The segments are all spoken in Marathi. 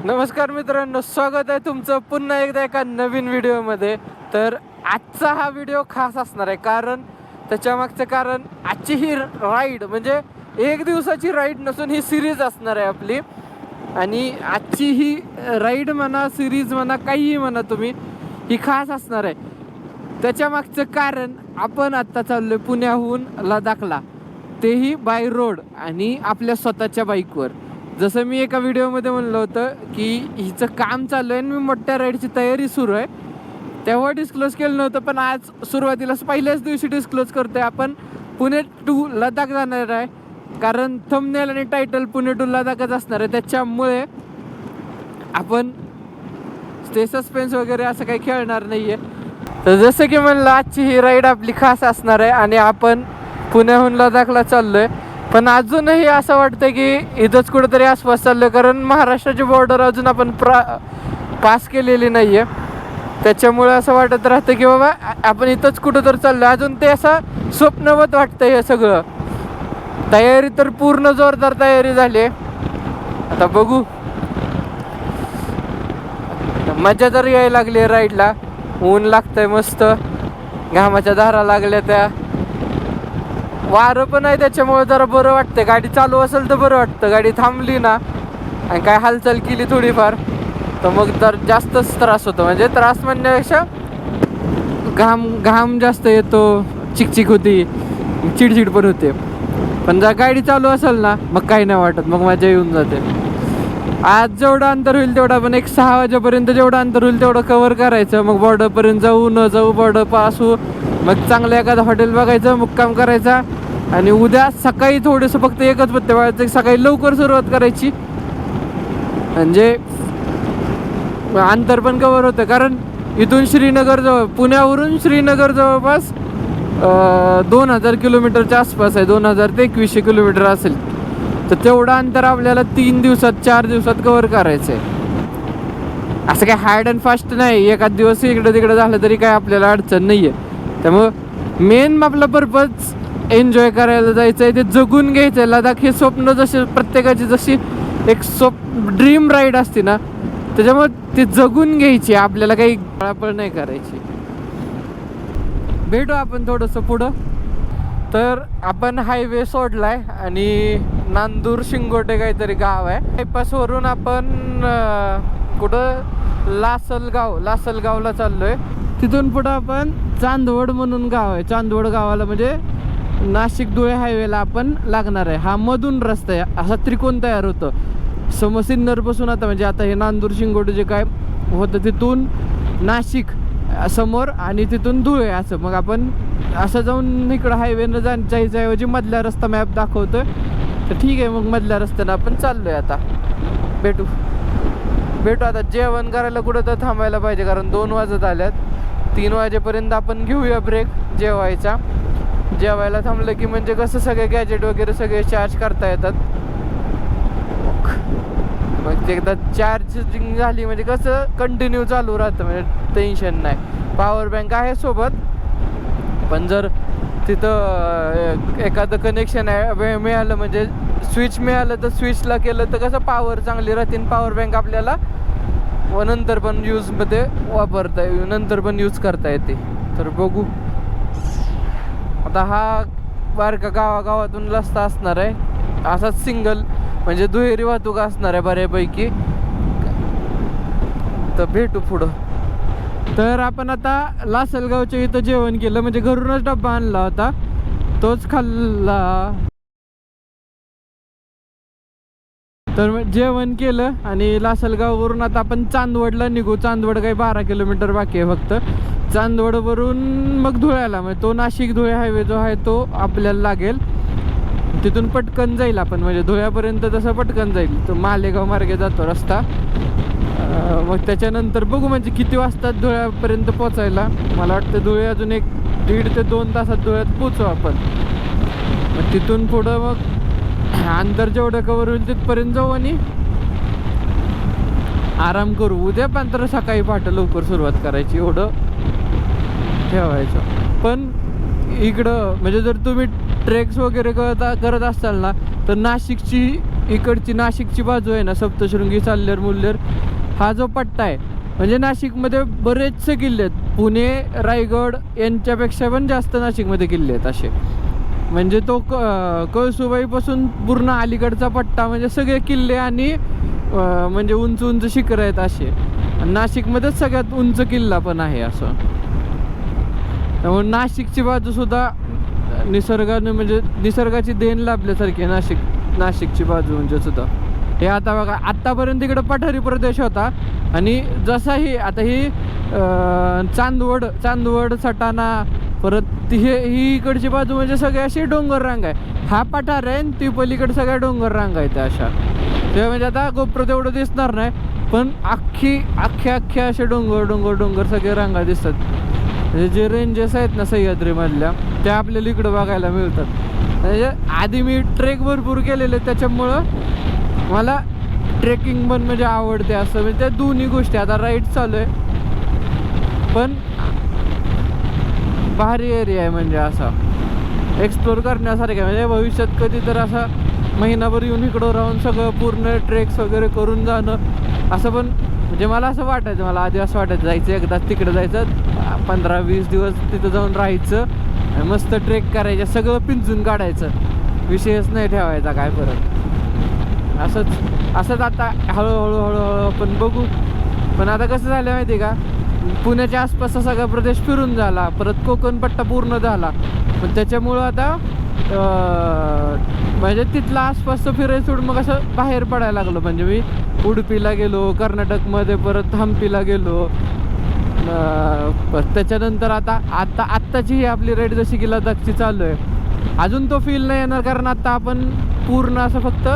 नमस्कार मित्रांनो, स्वागत आहे तुमचं पुन्हा एकदा एका नवीन व्हिडिओमध्ये. तर आजचा हा व्हिडिओ खास असणार आहे, कारण त्याच्या मागचं कारण आजची ही राईड म्हणजे एक दिवसाची राईड नसून ही सिरीज असणार आहे आपली. आणि आजची ही राईड म्हणा, सिरीज म्हणा, काहीही म्हणा तुम्ही, ही खास असणार आहे. त्याच्या मागचं कारण आपण आत्ता चाललो आहे पुण्याहून लडाखला, तेही बाय रोड आणि आपल्या स्वतःच्या बाईकवर. जसं मी एका व्हिडिओमध्ये म्हणलं होतं की हिचं काम चालू आहे आणि मी मोठ्या राईडची तयारी सुरू आहे, तेव्हा डिस्क्लोज केलं नव्हतं. पण आज सुरुवातीला पहिल्याच दिवशी डिस्क्लोज करतोय. आपण पुणे टू लडाख जाणार आहे, कारण थंबनेल आणि टायटल पुणे टू लडाखच असणार आहे. त्याच्यामुळे आपण ते सस्पेन्स वगैरे असं काही खेळणार नाही आहे. तर जसं की म्हणलं, आजची ही राईड आपली खास असणार आहे आणि आपण पुण्याहून लडाखला चाललो आहे. पण अजूनही असं वाटतं की इथंच कुठंतरी आसपास चाललो आहे, कारण महाराष्ट्राची बॉर्डर अजून आपण पास केलेली नाही आहे. त्याच्यामुळे असं वाटत राहतं की बाबा आपण इथंच कुठं तर चाललो आहे. अजून ते असं स्वप्नवत वाटतं हे सगळं. तयारी तर पूर्ण जोरदार तयारी झाली आहे. आता बघू, मजा तर यायला लागली आहे राईडला. ऊन लागतंय मस्त, घामाच्या धारा लागल्या, त्या वारं पण आहे, त्याच्यामुळे जरा बरं वाटतं. गाडी चालू असेल तर बरं वाटतं. गाडी थांबली ना आणि काय हालचाल केली थोडीफार तर मग तर जास्तच त्रास होतो. म्हणजे त्रास म्हणण्यापेक्षा घाम जास्त येतो, चिकचिक होती, चिडचिड पण होते. पण जर गाडी चालू असेल ना मग काही नाही वाटत, मग मजा येऊन जाते. आज जेवढं अंतर होईल तेवढं आपण 6 वाजेपर्यंत जेवढं अंतर होईल तेवढं कव्हर करायचं. मग बॉर्डरपर्यंत जाऊ न जाऊ, बॉर्डर पास होऊ, मग चांगलं एखादं हॉटेल बघायचं, मुक्काम करायचा. आणि उद्या सकाळी थोडंसं फक्त एकच पत्ते वाढायचं, सकाळी लवकर सुरुवात करायची, म्हणजे अंतर पण कव्हर होतं. कारण इथून श्रीनगर जवळ, पुण्यावरून श्रीनगर जवळपास 2000 किलोमीटरच्या आसपास आहे. 2000 ते 2100 किलोमीटर असेल. तर तेवढं अंतर आपल्याला 3 दिवसात 4 दिवसात कव्हर करायचं आहे. असं काय हार्ड अँड फास्ट नाही. एखाद दिवस इकडं तिकडं झालं तरी काय आपल्याला अडचण नाही आहे. त्यामुळं मेन आपला पर्पज एन्जॉय करायला जायचं आहे, ते जगून घ्यायचं आहे. लडाख हे स्वप्न जसे प्रत्येकाची जशी एक ड्रीम राईड असते ना, त्याच्यामुळे ते जगून घ्यायची, आपल्याला काही गळापळ नाही करायची. भेटू आपण थोडंसं पुढं. तर आपण हायवे सोडलाय आणि नांदूर शिंगोटे काहीतरी गाव आहे. बायपासवरून आपण कुठं लासलगावला चाललोय. तिथून पुढं आपण चांदवड म्हणून गाव आहे. चांदवड गावाला म्हणजे नाशिक धुळे हायवेला आपण लागणार आहे. हा मधून रस्ता आहे, असा त्रिकोण तयार होतं. सिन्नरपासून आता म्हणजे आता हे नांदूर शिंगोटे जे काय होतं तिथून नाशिक समोर आणि तिथून धुळे असं. मग आपण असं जाऊन इकडं हायवेनं जायच्या ऐवजी मधला रस्ता मॅप दाखवतोय. तर ठीक आहे, मग मधल्या रस्त्यानं आपण चाललोय. आता भेटू आता. जेवण करायला कुठं तर थांबायला पाहिजे, कारण 2 वाजत आल्यात. 3 वाजेपर्यंत आपण घेऊया ब्रेक जेवायचा. जेवायला थांबलं की म्हणजे कसं सगळे गॅजेट वगैरे सगळे चार्ज करता येतात. मग एकदा चार्जिंग झाली म्हणजे कसं कंटिन्यू चालू राहतं, म्हणजे टेन्शन नाही. पॉवर बँक आहे सोबत, पण जर तिथं एखादं कनेक्शन आहे मिळालं म्हणजे स्विच मिळालं तर स्विचला केलं तर कसं पॉवर चांगली राहते. पॉवर बँक आपल्याला नंतर पण यूजमध्ये वापरता नंतर पण यूज करता येते. तर बघू आता. हा बारका गावागावातून रस्ता असणार आहे, असाच सिंगल म्हणजे दुहेरी वाहतूक असणार आहे बऱ्यापैकी. तर भेटू पुढं. तर आपण आता लासलगावच्या इथं जेवण केलं, म्हणजे घरूनच डब्बा आणला होता, तोच खाल्ला. तर जेवण केलं आणि लासलगाववरून आता आपण चांदवडला निघू. चांदवड काही 12 किलोमीटर बाकी आहे फक्त. चांदवडवरून मग धुळ्याला, म्हणजे तो नाशिक धुळे हायवे जो आहे तो आपल्याला लागेल. तिथून पटकन जाईल आपण, म्हणजे धुळ्यापर्यंत तसं पटकन जाईल. तो मालेगाव मार्गे जातो रस्ता. मग त्याच्यानंतर बघू म्हणजे किती वाजतात धुळ्यापर्यंत पोचायला. मला वाटतं धुळे अजून 1.5 ते 2 तासात धुळ्यात पोचू आपण. मग तिथून पुढं मग अंतर जेवढं कवर होईल तिथपर्यंत जाऊ आणि आराम करू. उद्या पण तर सकाळी पहाटे लवकर सुरुवात करायची, एवढं ठेवायचं. पण इकडं म्हणजे जर तुम्ही ट्रेक्स वगैरे करत असाल ना, तर नाशिकची इकडची नाशिकची बाजू आहे ना, सप्तशृंगी, साल्हेर, मुल्हेर, हा जो पट्टा आहे म्हणजे नाशिकमध्ये बरेचसे किल्ले आहेत. पुणे, रायगड यांच्यापेक्षा पण जास्त नाशिकमध्ये किल्ले आहेत असे. म्हणजे तो कळसुबाईपासून पूर्ण अलीकडचा पट्टा म्हणजे सगळे किल्ले आणि म्हणजे उंच उंच शिखरं आहेत असे. नाशिकमध्येच सगळ्यात उंच किल्ला पण आहे असं. त्यामुळे नाशिकची बाजूसुद्धा निसर्गाने म्हणजे निसर्गाची देण लाभल्यासारखी आहे नाशिकची बाजू म्हणजे सुद्धा. हे आता बघा, आत्तापर्यंत इकडं पठारी प्रदेश होता आणि जसाही आता ही चांदवड, सटाणा, परत ही इकडची बाजू म्हणजे सगळी अशी डोंगर रांग आहे. हा पठार आहे आणि ती पलीकडे सगळ्या डोंगर रांग आहेत त्या अशा. ते म्हणजे आता गोप्र तेवढं दिसणार नाही, पण अख्ख्या असे डोंगर सगळे रांगा दिसतात. म्हणजे जे रेंजेस आहेत ना सह्याद्रीमधल्या, त्या आपल्याला इकडं बघायला मिळतात. म्हणजे आधी मी ट्रेक भरपूर केलेले, त्याच्यामुळं मला ट्रेकिंग पण म्हणजे आवडते असं. म्हणजे त्या दोन्ही गोष्टी, आता राईड चालू आहे पण भारी एरिया आहे म्हणजे असा एक्सप्लोर करण्यासारखं. म्हणजे भविष्यात कधी तर असा महिनाभर येऊन इकडं राहून सगळं पूर्ण ट्रेक्स वगैरे करून जाणं असं पण म्हणजे मला असं वाटायचं. मला आधी असं वाटायचं जायचं एकदा तिकडं जायचं, 15-20 दिवस तिथं जाऊन राहायचं आणि मस्त ट्रेक करायचं, सगळं पिंजून काढायचं, विषयच नाही ठेवायचा काय परत. असंच आता हळूहळू आपण बघू. पण आता कसं झालं माहिती आहे का, पुण्याच्या आसपासचा सगळा प्रदेश फिरून झाला, परत कोकण पट्टा पूर्ण झाला. पण त्याच्यामुळं आता म्हणजे तिथला आसपासचं फिरायचं सोडून मग असं बाहेर पडायला लागलो. म्हणजे मी उडुपीला गेलो, कर्नाटकमध्ये परत हम्पीला गेलो. त्याच्यानंतर आत्ताची ही आपली राईड जशी की लडाखची चालू आहे, अजून तो फील नाही येणार कारण आता आपण पूर्ण असं फक्त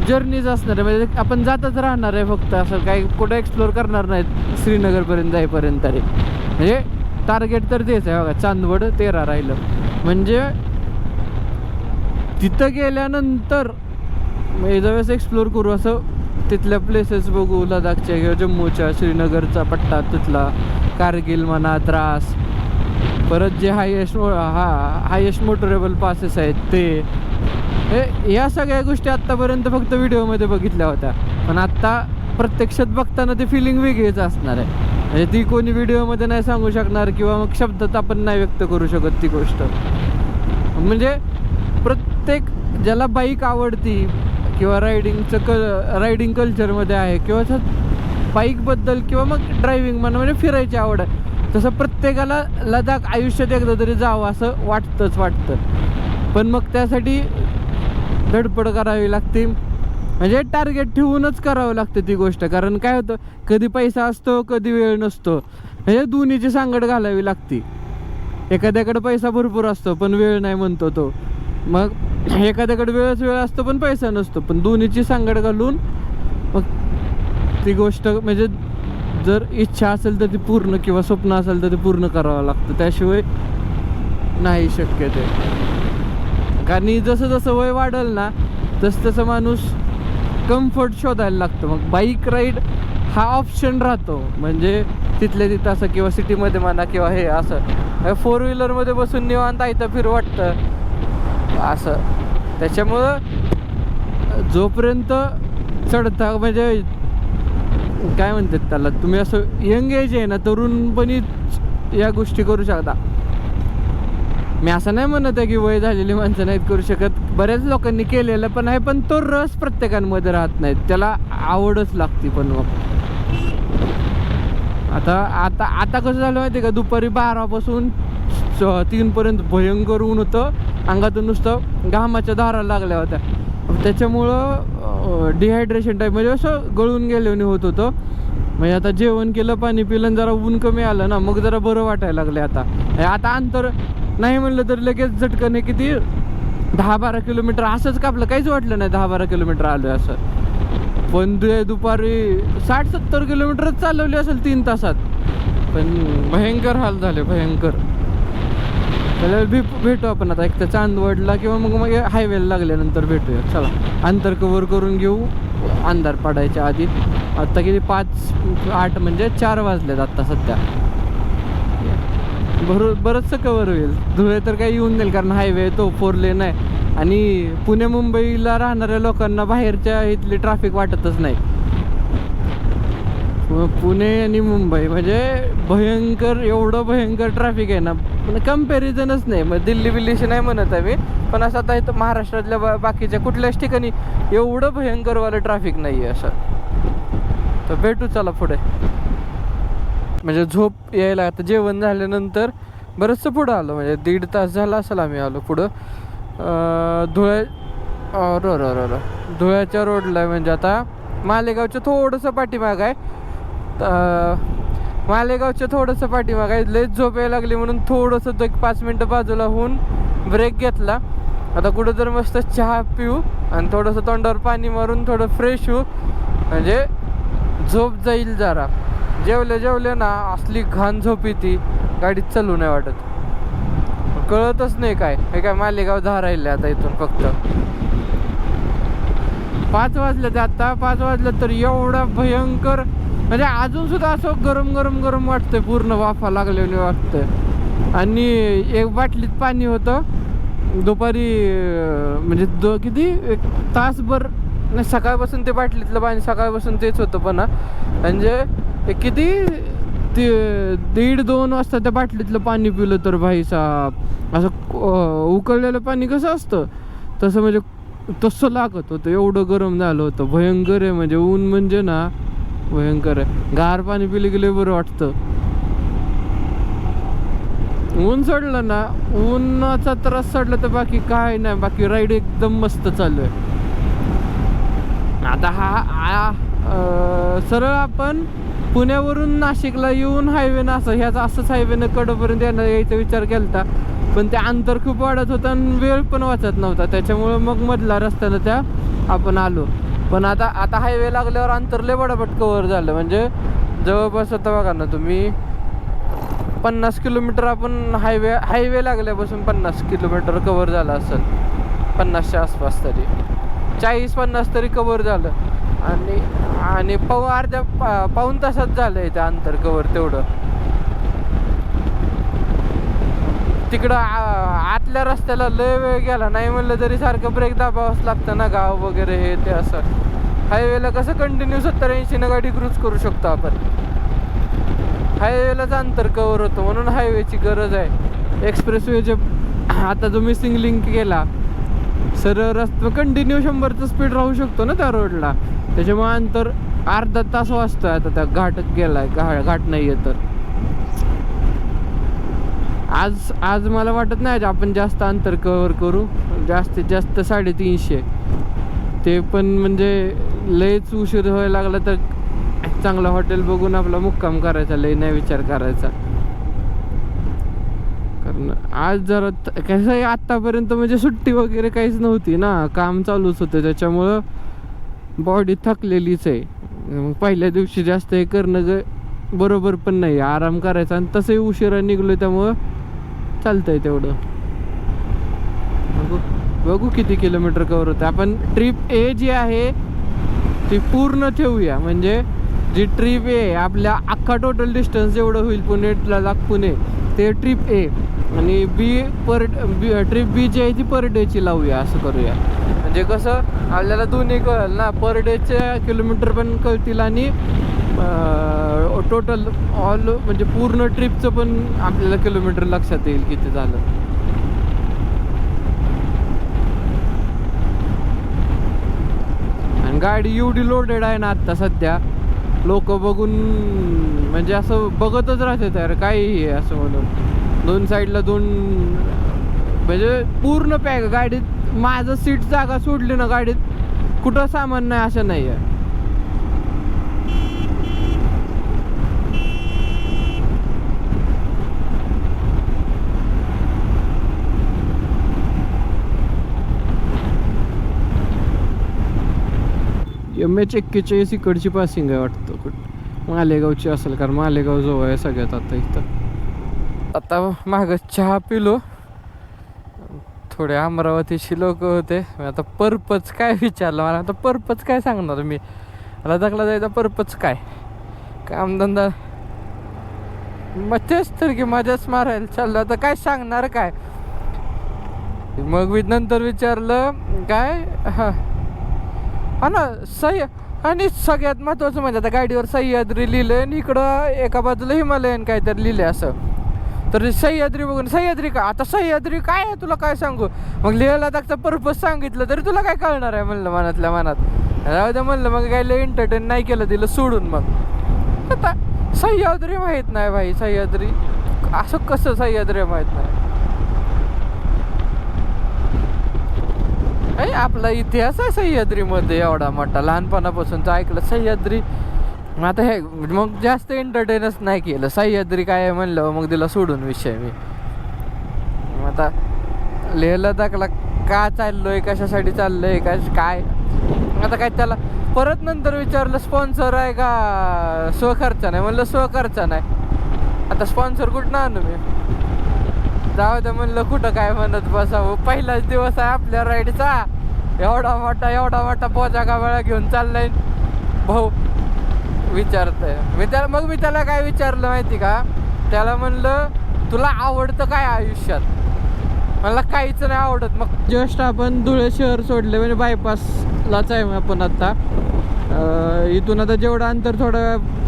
जर्नीच असणार आहे. म्हणजे आपण जातच राहणार आहे फक्त, असं काही कुठं एक्सप्लोर करणार नाहीत श्रीनगरपर्यंत जाईपर्यंत तरी. म्हणजे टार्गेट तर तेच आहे बघा, चांदवड 13 राहिलं. म्हणजे तिथं गेल्यानंतर ज्यावेळेस एक्सप्लोर करू असं तिथल्या प्लेसेस बघू, लडाखच्या किंवा जम्मूच्या, श्रीनगरचा पट्टा तिथला, कारगिल म्हणा, द्रास, परत जे हायेस्ट मोटरेबल पासेस आहेत ते, या सगळ्या गोष्टी आत्तापर्यंत फक्त व्हिडिओमध्ये बघितल्या होत्या. पण आत्ता प्रत्यक्षात बघताना ती फिलिंग वेगळीच असणार आहे. म्हणजे ती कोणी व्हिडिओमध्ये नाही सांगू शकणार किंवा मग शब्दात आपण नाही व्यक्त करू शकत ती गोष्ट. म्हणजे प्रत्येक ज्याला बाईक आवडती किंवा रायडिंग कल्चरमध्ये आहे किंवा बाईकबद्दल किंवा मग ड्रायव्हिंग म्हणा म्हणजे फिरायची आवड आहे, तसं प्रत्येकाला लडाख आयुष्यात एकदा तरी जावं असं वाटतं. पण मग त्यासाठी धडपड करावी लागते, म्हणजे टार्गेट ठेवूनच करावं लागतं ती गोष्ट. कारण काय होतं, कधी पैसा असतो कधी वेळ नसतो, म्हणजे दोन्हीची सांगड घालावी लागते. एखाद्याकडे पैसा भरपूर असतो पण वेळ नाही म्हणतो तो, मग एखाद्याकडे वेळ असतो पण पैसा नसतो, पण दोन्हीची सांगड घालून मग ती गोष्ट म्हणजे जर इच्छा असेल तर ती पूर्ण किंवा स्वप्न असेल तर ते पूर्ण करावं लागतं, त्याशिवाय नाही शक्य ते. कारण जसं वय वाढेल ना तसं माणूस कम्फर्ट शोधायला लागतं. मग बाईक राईड हा ऑप्शन राहतो, म्हणजे तिथल्या तिथं असं किंवा सिटीमध्ये म्हणा किंवा हे असं 4 व्हीलरमध्ये बसून निवांत इथं फिरू वाटतं असं. त्याच्यामुळं जोपर्यंत चढता म्हणजे काय म्हणतात त्याला, तुम्ही असं यंग एज आहे ना, तरुणपणी या गोष्टी करू शकता. मी असं नाही म्हणत आहे की वय झालेली माणसं नाहीत करू शकत, बऱ्याच लोकांनी केलेलं पण आहे, पण तो रस प्रत्येकांमध्ये राहत नाहीत, त्याला आवडच लागते. पण मग आता कसं झालं माहिती आहे का, दुपारी 12 पासून 3 पर्यंत भयंकर ऊन होतं, अंगातून नुसतं घामाच्या धारा लागल्या होत्या. त्याच्यामुळं डिहायड्रेशन टाईप म्हणजे असं गळून गेल्याने होत होतं. म्हणजे आता जेवण केलं, पाणी पिलं, जरा ऊन कमी आलं ना, मग जरा बरं वाटायला लागलं. आता अंतर नाही म्हणलं तर लगेच झटकन आहे किती 10-12 किलोमीटर असंच कापलं, काहीच वाटलं नाही 10-12 किलोमीटर आलो असं. पण दुपारी 60-70 किलोमीटरच चालवली असेल 3 तासात. पण भयंकर हाल झाले, भयंकर. त्याला भेटू आपण आता एक तर चांदवडला किंवा मग हायवेला लागल्यानंतर भेटूया. चला अंतर कवर करून घेऊ अंधार पडायच्या आधी. आत्ता किती 5-8 म्हणजे 4 वाजलेत आत्ता सध्या. बरंचसं कवर होईल. धुळे तर काही येऊन जाईल कारण हायवे तो 4 लेन आहे, आणि पुणे मुंबईला राहणाऱ्या लोकांना बाहेरच्या इथली ट्रॅफिक वाटतच नाही. पुणे आणि मुंबई म्हणजे भयंकर, एवढं भयंकर ट्रॅफिक आहे ना, पण कम्पॅरिझनच नाही. मग दिल्ली बिल्लीशी नाही म्हणत आहे मी, पण असं आता इथं महाराष्ट्रातल्या बाकीच्या कुठल्याच ठिकाणी एवढं भयंकरवालं ट्रॅफिक नाही आहे असं. तर भेटू चला पुढे. म्हणजे झोप यायला, आता जेवण झाल्यानंतर बरंचसं पुढं आलो, म्हणजे 1.5 तास झाला असेल आम्ही आलो पुढं. धुळ्याच्या रोडला आहे, म्हणजे आता मालेगावच्या थोडंसं पाठीमाग आहे. मालेगावच्या थोडंसं पाठीमाग आहे. लयच झोप यायला लागली म्हणून थोडंसं 5 मिनटं बाजूला होऊन ब्रेक घेतला. आता कुठं तर मस्त चहा पिऊ आणि थोडंसं तोंडावर पाणी मारून थोडं फ्रेश होऊ, म्हणजे झोप जाईल जरा. जेवले ना असली घाण झोप येते, गाडीत चालू नाही वाटत, कळतच नाही काय हे काय. मालेगाव 10 राहिले आता इथून फक्त. 5 वाजले ते आता. 5 वाजले तर एवढा भयंकर, म्हणजे अजून सुद्धा असं गरम गरम गरम वाटतंय, पूर्ण वाफा लागलेली वाटतंय. आणि एक बाटलीत पाणी होतं दुपारी, म्हणजे किती 1 तासभर नाही, सकाळपासून ते बाटलीतलं पाणी सकाळपासून तेच होतं. पण म्हणजे किती ते 1:30-2 वाजता त्या बाटलीतलं पाणी पिलं तर भाई साहेब, असं उकळलेलं पाणी कसं असतं तसं, म्हणजे तसं लागत होतं. एवढं गरम झालं होतं, भयंकर आहे. म्हणजे ऊन म्हणजे ना भयंकर आहे. गार पाणी पिले गेले बरं वाटतं. ऊन सोडलं ना, उन्हाचा त्रास सोडला तर बाकी काय नाही, बाकी राईड एकदम मस्त चालू आहे. आता हा सरळ आपण पुण्यावरून नाशिकला येऊन हायवेनं असंच हायवेनं कडपर्यंत यायचा विचार केला, पण ते अंतर खूप वाढत होतं आणि वेळ पण वाचत नव्हता. त्याच्यामुळं मग मधला रस्त्यानं त्या आपण आलो. पण आता हायवे लागल्यावर अंतर लय बडापट कवर झालं. म्हणजे जवळपास आता बघा ना तुम्ही 50 किलोमीटर आपण हायवे लागल्यापासून 50 किलोमीटर कवर झालं असेल, 50च्या आसपास तरी, 40-50 तरी कवर झालं. आणि पाऊण तासात झालंय ते अंतर कवर तेवढं. तिकडं आतल्या रस्त्याला लय वेळ गेला नाही म्हणलं तरी सारखं ब्रेक दाबावंच लागतं ना, गाव वगैरे हे ते. असं हायवेला कसं कंटिन्यू 70-80 गाडी क्रूज करू शकतो आपण, हायवेलाच अंतर कवर होतं, म्हणून हायवेची गरज आहे. एक्सप्रेसवेचे आता जो मिसिंग लिंक केला, सरळ रस्ता कंटिन्यू 100चं स्पीड राहू शकतो ना त्या रोडला, त्याच्यामुळे अंतर अर्धा तास वाचतोय. आता त्या घाट गेलाय, घाट नाही आहे तर आज मला वाटत नाही आपण जास्त अंतर कव्हर करू. जास्तीत जास्त 350, ते पण म्हणजे लयच उशीर व्हायला लागला तर चांगलं हॉटेल बघून आपला मुक्काम करायचा, लय नाही विचार करायचा. कारण आज जरा कसं आहे, आत्तापर्यंत म्हणजे सुट्टी वगैरे काहीच नव्हती ना, काम चालूच होतं, त्याच्यामुळं बॉडी थकलेलीच आहे. मग पहिल्या दिवशी जास्त हे करणं बरोबर पण नाही, आराम करायचा. आणि तसंही उशिरा निघलो त्यामुळं चालतंय तेवढं. बघू किती किलोमीटर कवर होतं. आपण ट्रिप ए जी आहे ती पूर्ण ठेवूया, म्हणजे जी ट्रिप ए आपल्या अख्खा टोटल डिस्टन्स जेवढं होईल पुणे पुणे ते ट्रिप ए, आणि ट्रिप बी जी आहे ती पर डेची लावूया. असं करूया, म्हणजे कसं आपल्याला दोन्ही कळेल ना, पर डेचे किलोमीटर पण कळतील आणि टोटल ऑल म्हणजे पूर्ण ट्रिपचं पण आपल्याला किलोमीटर लक्षात येईल किती झालं. आणि गाडी एवढी लोडेड आहे ना आत्ता सध्या, लोक बघून म्हणजे असं बघतच राहतात यार काही असं म्हणून. 2 साईडला 2 म्हणजे पूर्ण पॅक गाडीत. माझं सीट जागा सोडली ना गाडीत, कुठं सामान नाही असं नाही आहे. MH41 इकडची पासिंग आहे वाटतं, मालेगावची असेल, कारण मालेगाव जवळ आहे सगळ्यात आता इथं. आता मागं चहा पिलो, थोडे अमरावतीची लोक होते. आता पर्पज काय विचारलं मला, आता पर्पज काय सांगणार मी, लदाखला जायचा पर्पज काय, कामधंदा मग तेच तर की मजाच मारायला चाललं. आता काय सांगणार काय, मग मी नंतर विचारलं काय हा ना आणि सगळ्यात महत्त्वाचं म्हणजे आता गाडीवर सह्याद्री लिहिलंय आणि इकडं एका बाजूला हिमालयन काहीतरी लिहिलंय असं. तर सह्याद्री बघून सह्याद्री का आता सह्याद्री काय आहे तुला काय सांगू. मग लेह लडाखचा पर्पज सांगितलं तरी तुला काय कळणार आहे म्हणलं मनातल्या मनात. राहू दे म्हणलं मग काय लय एंटरटेन नाही केलं तिला सोडून. मग आता सह्याद्री माहीत नाही भाई. सह्याद्री असं कसं सह्याद्री माहीत नाही. आपला इतिहास आहे सह्याद्रीमध्ये एवढा मोठा लहानपणापासूनच ऐकलं सह्याद्री. आता हे मग जास्त एंटरटेनच नाही केलं. सह्याद्री काय आहे म्हणलं मग तिला सोडून विषय मी. आता लेह लडाखला का चाललोय कशासाठी चाललोय काय आता काय त्याला परत नंतर विचारलं स्पॉन्सर आहे का स्वखर्चा नाही. म्हणलं स्वखर्चा नाही. आता स्पॉन्सर कुठं आणू मी. जाऊ दे म्हणलं कुठं काय म्हणत बसावं. पहिलाच दिवस आहे आपल्या राईडचा. एवढा मोठा पोचा कावळा घेऊन चाललाय भाऊ विचारतंय. मी त्याला काय विचारलं माहिती का. त्याला म्हणलं तुला आवडतं काय आयुष्यात. मला काहीच नाही आवडत. मग जस्ट आपण धुळे शहर सोडले म्हणजे बायपासलाच आहे आपण आता. इथून आता जेवढं अंतर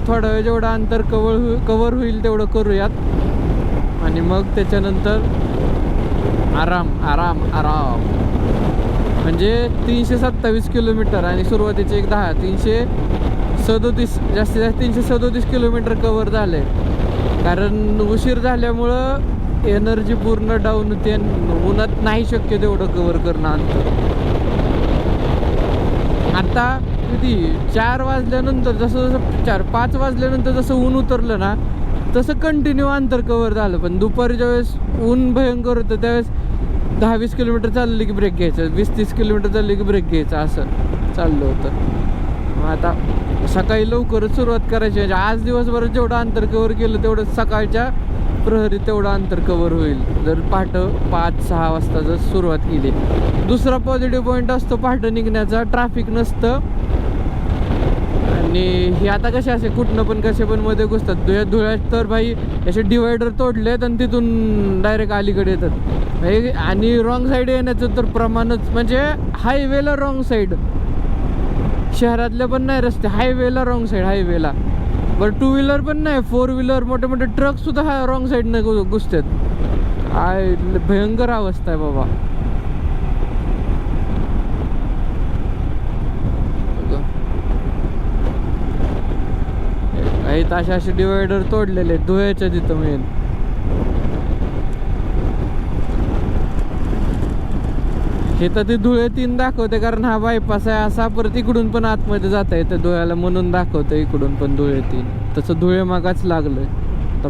थोडं जेवढं अंतर कवर होईल तेवढं करूयात. आणि मग त्याच्यानंतर आराम म्हणजे 327 किलोमीटर आणि सुरुवातीचे 337 जास्तीत जास्त 337 किलोमीटर कवर झाले. कारण उशीर झाल्यामुळं एनर्जी पूर्ण डाऊन होते. उन्हात नाही शक्य तेवढं कवर करणं अंतर. आता किती 4 वाजल्यानंतर जसं 4-5 वाजल्यानंतर जसं ऊन उतरलं ना तसं कंटिन्यू अंतर कवर झालं. पण दुपारी ज्यावेळेस ऊन भयंकर होतं त्यावेळेस 10-20 किलोमीटर चाललं की ब्रेक घ्यायचं, 20-30 किलोमीटर चाललं की ब्रेक घ्यायचं असं चाललं होतं. मग आता सकाळी लवकरच सुरुवात करायची. म्हणजे आज दिवसभरात जेवढं अंतर कवर केलं तेवढं सकाळच्या प्रहरी तेवढं अंतर कवर होईल जर पहाटे 5-6 वाजता जर सुरुवात केली. दुसरा पॉझिटिव्ह पॉईंट असतो पहाटे निघण्याचा, ट्रॅफिक नसतं. आणि हे आता कसे असे कुठनं पण कसे पण मध्ये घुसतात. धुळ्यात तर भाई असे डिवायडर तोडलेत आणि तिथून डायरेक्ट अलीकडे येतात. आणि रॉंग साईड येण्याचं तर प्रमाणच म्हणजे हायवेला रॉंग साईड. शहरातले पण नाही रस्ते, हायवेला रॉंग साईड. हायवेला बरं 2 व्हीलर पण नाही, 4 व्हीलर मोठे मोठे ट्रक सुद्धा हा रॉंग साईडनं घुसतात. भयंकर अवस्था आहे बाबा. आहेत असे डिवायडर तोडलेले धुळ्याच्या तिथं मेन. हे तर ते धुळे 3 दाखवते कारण हा बायपास आहे असा. परत इकडून पण आतमध्ये जाता येतं धुळ्याला म्हणून दाखवतं इकडून पण धुळे 3. तसं धुळे मागाच लागलंय. तर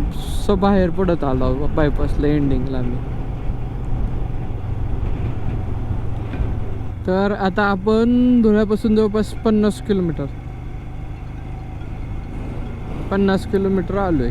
बाहेर पडत आलो बायपासला एंडिंगला मी. तर आता आपण धुळ्यापासून जवळपास 50 किलोमीटर आलोय.